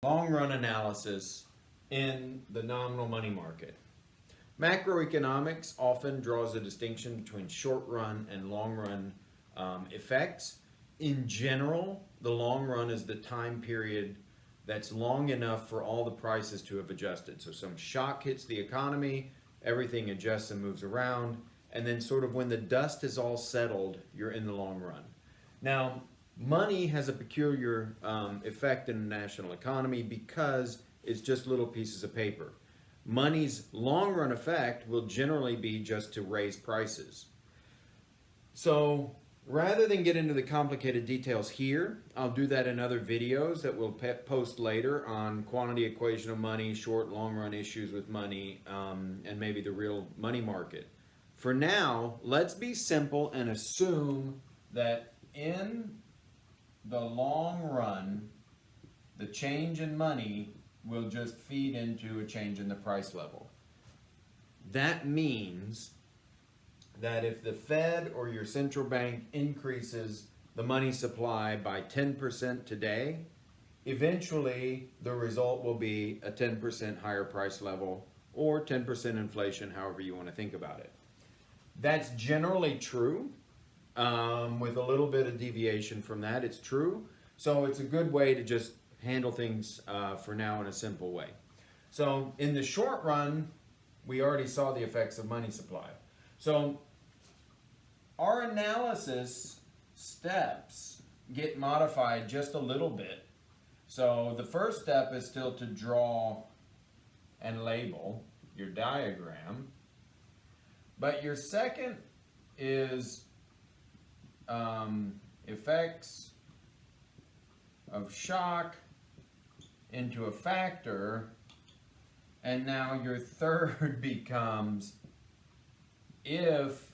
Long run analysis in the nominal money market. Macroeconomics often draws a distinction between short run and long run effects. In general, the long run is the time period that's long enough for all the prices to have adjusted. So some shock hits the economy, everything adjusts and moves around, and then sort of when the dust is all settled, you're in the long run. Now, money has a peculiar effect in the national economy because it's just little pieces of paper. Money's long run effect will generally be just to raise prices. So rather than get into the complicated details here, I'll do that in other videos that we'll post later on quantity equation of money, short, long run issues with money, and maybe the real money market. For now, let's be simple and assume that in the long run, the change in money will just feed into a change in the price level. That means that if the Fed or your central bank increases the money supply by 10% today, eventually the result will be a 10% higher price level or 10% inflation, however you want to think about it. That's generally true. With a little bit of deviation from that, it's true. So it's a good way to just handle things for now in a simple way. So in the short run, we already saw the effects of money supply. So our analysis steps get modified just a little bit. So the first step is still to draw and label your diagram. But your second is effects of shock into a factor, and now your third becomes if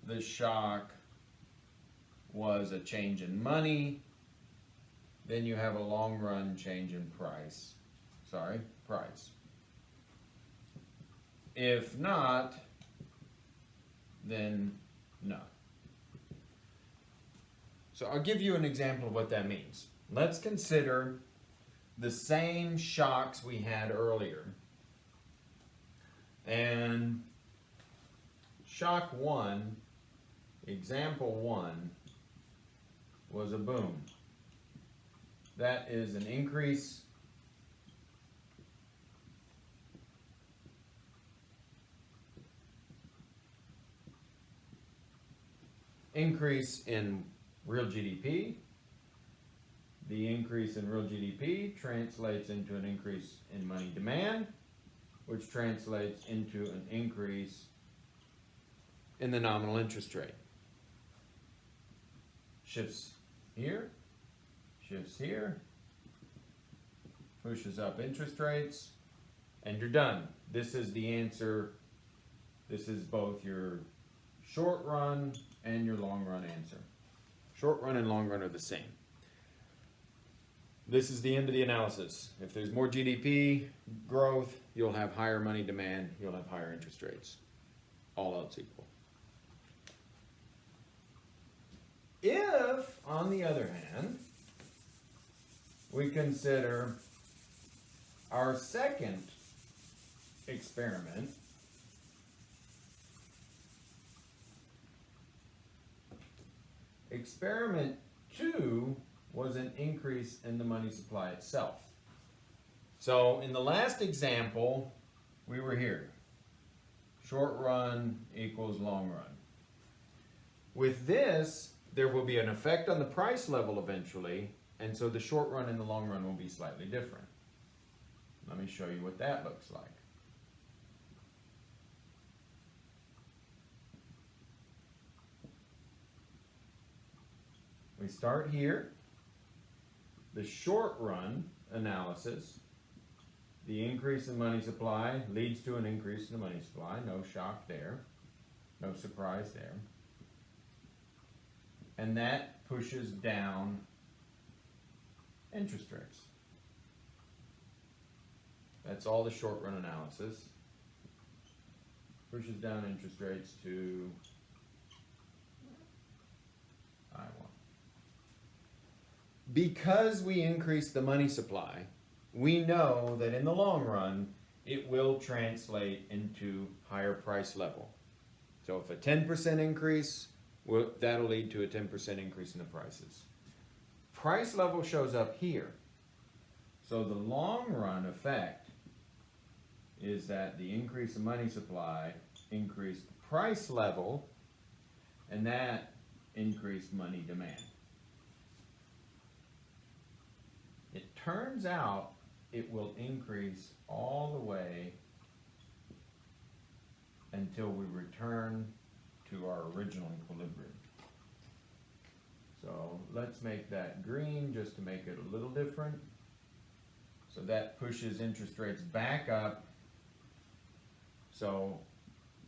the shock was a change in money, then you have a long run change in price. If not, then no. So I'll give you an example of what that means. Let's consider the same shocks we had earlier. And shock 1, example 1, was a boom. That is an increase in real GDP. The increase in real GDP translates into an increase in money demand, which translates into an increase in the nominal interest rate. Shifts here, pushes up interest rates, and you're done. This is the answer. This is both your short run and your long run answer. Short run and long run are the same. This is the end of the analysis. If there's more GDP growth, you'll have higher money demand, you'll have higher interest rates. All else equal. If, on the other hand, we consider our second experiment, experiment 2 was an increase in the money supply itself. So in the last example, we were here. Short run equals long run. With this, there will be an effect on the price level eventually, and so the short run and the long run will be slightly different. Let me show you what that looks like. We start here. The short run analysis, the increase in money supply leads to an increase in the money supply. No shock there. No surprise there. And that pushes down interest rates. That's all the short run analysis. Pushes down interest rates to I1. Because we increase the money supply, we know that in the long run, it will translate into higher price level. So if a 10% increase, that'll lead to a 10% increase in the prices. Price level shows up here. So the long run effect is that the increase in money supply increased price level, and that increased money demand. It turns out it will increase all the way until we return to our original equilibrium. So let's make that green just to make it a little different. So that pushes interest rates back up. So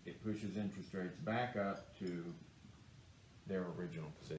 it pushes interest rates back up to their original position.